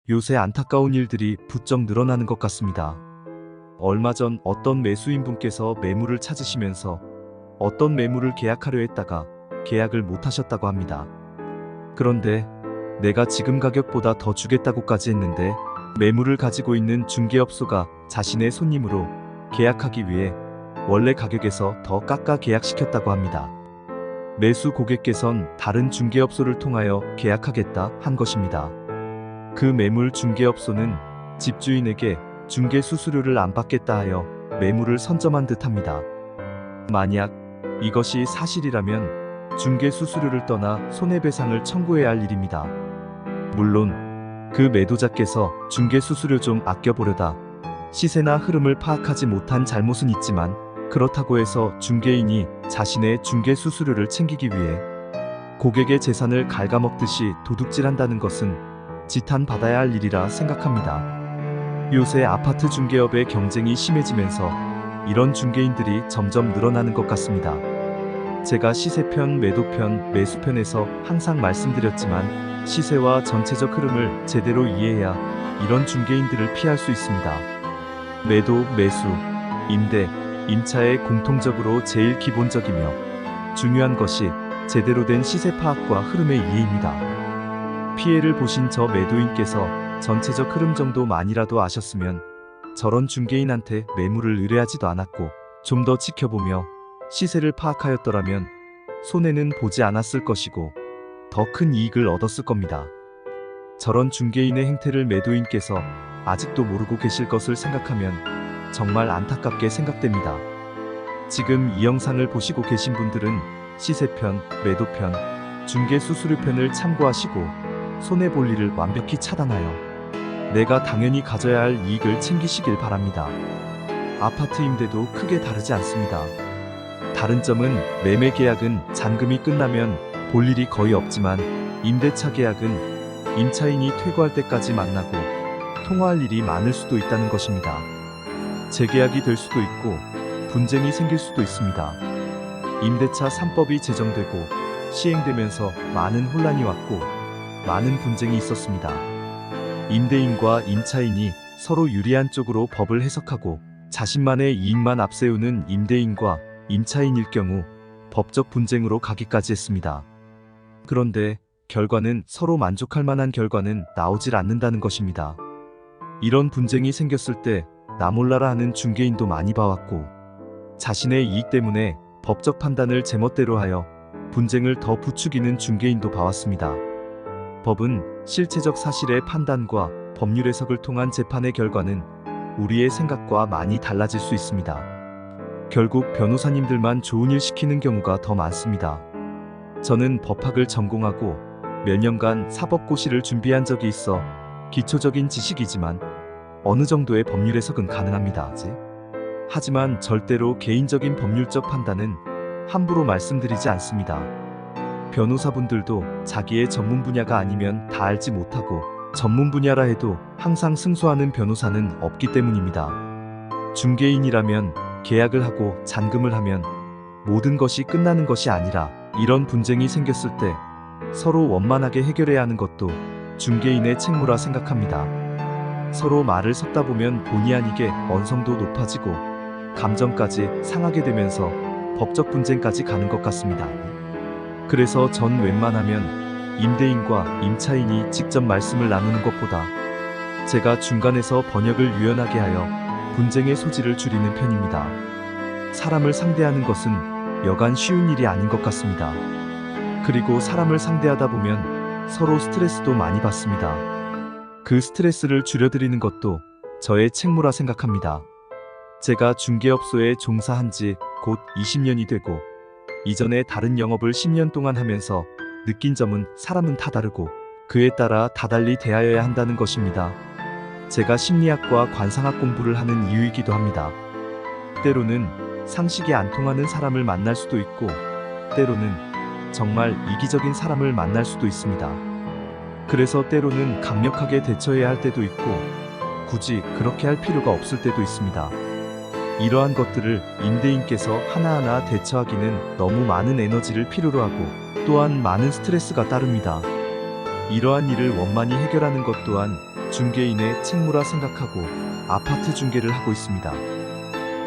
요새 안타까운 일들이 부쩍 늘어나는 것 같습니다. 얼마 전 어떤 매수인분께서 매물을 찾으시면서 어떤 매물을 계약하려 했다가 계약을 못 하셨다고 합니다. 그런데 내가 지금 가격보다 더 주겠다고까지 했는데 매물을 가지고 있는 중개업소가 자신의 손님으로 계약하기 위해 원래 가격에서 더 깎아 계약시켰다고 합니다. 매수 고객께선 다른 중개업소를 통하여 계약하겠다 한 것입니다. 그 매물 중개업소는 집주인에게 중개 수수료를 안 받겠다 하여 매물을 선점한 듯합니다. 만약 이것이 사실이라면 중개 수수료를 떠나 손해배상을 청구해야 할 일입니다. 물론 그 매도자께서 중개 수수료 좀 아껴보려다 시세나 흐름을 파악하지 못한 잘못은 있지만, 그렇다고 해서 중개인이 자신의 중개 수수료를 챙기기 위해 고객의 재산을 갉아먹듯이 도둑질한다는 것은 지탄받아야 할 일이라 생각합니다. 요새 아파트 중개업의 경쟁이 심해지면서 이런 중개인들이 점점 늘어나는 것 같습니다. 제가 시세편, 매도편, 매수편에서 항상 말씀드렸지만 시세와 전체적 흐름을 제대로 이해해야 이런 중개인들을 피할 수 있습니다. 매도, 매수, 임대, 임차의 공통적으로 제일 기본적이며 중요한 것이 제대로 된 시세 파악과 흐름의 이해입니다. 피해를 보신 저 매도인께서 전체적 흐름 정도만이라도 아셨으면 저런 중개인한테 매물을 의뢰하지도 않았고 좀 더 지켜보며 시세를 파악하였더라면 손해는 보지 않았을 것이고 더 큰 이익을 얻었을 겁니다. 저런 중개인의 행태를 매도인께서 아직도 모르고 계실 것을 생각하면 정말 안타깝게 생각됩니다. 지금 이 영상을 보시고 계신 분들은 시세편, 매도편, 중개 수수료편을 참고하시고 손해볼 일을 완벽히 차단하여 내가 당연히 가져야 할 이익을 챙기시길 바랍니다. 아파트 임대도 크게 다르지 않습니다. 다른 점은 매매 계약은 잔금이 끝나면 볼 일이 거의 없지만 임대차 계약은 임차인이 퇴거할 때까지 만나고 통화할 일이 많을 수도 있다는 것입니다. 재계약이 될 수도 있고 분쟁이 생길 수도 있습니다. 임대차 3법이 제정되고 시행되면서 많은 혼란이 왔고 많은 분쟁이 있었습니다. 임대인과 임차인이 서로 유리한 쪽으로 법을 해석하고 자신만의 이익만 앞세우는 임대인과 임차인일 경우 법적 분쟁으로 가기까지 했습니다. 그런데 결과는 서로 만족할 만한 결과는 나오질 않는다는 것입니다. 이런 분쟁이 생겼을 때 나 몰라라 하는 중개인도 많이 봐왔고 자신의 이익 때문에 법적 판단을 제멋대로 하여 분쟁을 더 부추기는 중개인도 봐왔습니다. 법은 실체적 사실의 판단과 법률 해석을 통한 재판의 결과는 우리의 생각과 많이 달라질 수 있습니다. 결국 변호사님들만 좋은 일 시키는 경우가 더 많습니다. 저는 법학을 전공하고 몇 년간 사법고시를 준비한 적이 있어 기초적인 지식이지만 어느 정도의 법률 해석은 가능합니다. 하지만 절대로 개인적인 법률적 판단은 함부로 말씀드리지 않습니다. 변호사분들도 자기의 전문 분야가 아니면 다 알지 못하고 전문 분야라 해도 항상 승소하는 변호사는 없기 때문입니다. 중개인이라면 계약을 하고 잔금을 하면 모든 것이 끝나는 것이 아니라 이런 분쟁이 생겼을 때 서로 원만하게 해결해야 하는 것도 중개인의 책무라 생각합니다. 서로 말을 섞다 보면 본의 아니게 언성도 높아지고 감정까지 상하게 되면서 법적 분쟁까지 가는 것 같습니다. 그래서 전 웬만하면 임대인과 임차인이 직접 말씀을 나누는 것보다 제가 중간에서 번역을 유연하게 하여 분쟁의 소지를 줄이는 편입니다. 사람을 상대하는 것은 여간 쉬운 일이 아닌 것 같습니다. 그리고 사람을 상대하다 보면 서로 스트레스도 많이 받습니다. 그 스트레스를 줄여드리는 것도 저의 책무라 생각합니다. 제가 중개업소에 종사한 지 곧 20년이 되고 이전에 다른 영업을 10년 동안 하면서 느낀 점은 사람은 다 다르고 그에 따라 다달리 대하여야 한다는 것입니다. 제가 심리학과 관상학 공부를 하는 이유이기도 합니다. 때로는 상식이 안 통하는 사람을 만날 수도 있고 때로는 정말 이기적인 사람을 만날 수도 있습니다. 그래서 때로는 강력하게 대처해야 할 때도 있고 굳이 그렇게 할 필요가 없을 때도 있습니다. 이러한 것들을 임대인께서 하나하나 대처하기는 너무 많은 에너지를 필요로 하고 또한 많은 스트레스가 따릅니다. 이러한 일을 원만히 해결하는 것 또한 중개인의 책무라 생각하고 아파트 중개를 하고 있습니다.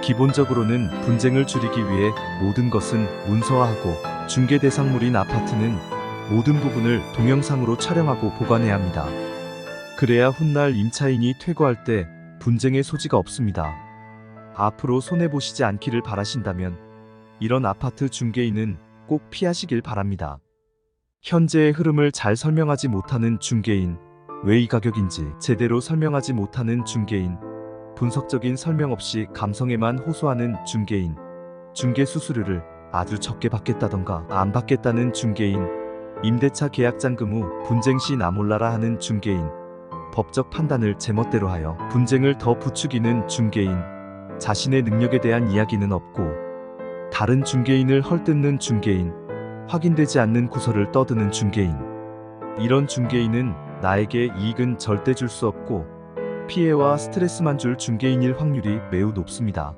기본적으로는 분쟁을 줄이기 위해 모든 것은 문서화하고 중개 대상물인 아파트는 모든 부분을 동영상으로 촬영하고 보관해야 합니다. 그래야 훗날 임차인이 퇴거할 때 분쟁의 소지가 없습니다. 앞으로 손해보시지 않기를 바라신다면 이런 아파트 중개인은 꼭 피하시길 바랍니다. 현재의 흐름을 잘 설명하지 못하는 중개인, 왜 이 가격인지 제대로 설명하지 못하는 중개인, 분석적인 설명 없이 감성에만 호소하는 중개인, 중개 수수료를 아주 적게 받겠다던가 안 받겠다는 중개인, 임대차 계약 잔금 후 분쟁 시 나 몰라라 하는 중개인, 법적 판단을 제멋대로 하여 분쟁을 더 부추기는 중개인, 자신의 능력에 대한 이야기는 없고 다른 중개인을 헐뜯는 중개인, 확인되지 않는 구설을 떠드는 중개인. 이런 중개인은 나에게 이익은 절대 줄 수 없고 피해와 스트레스만 줄 중개인일 확률이 매우 높습니다.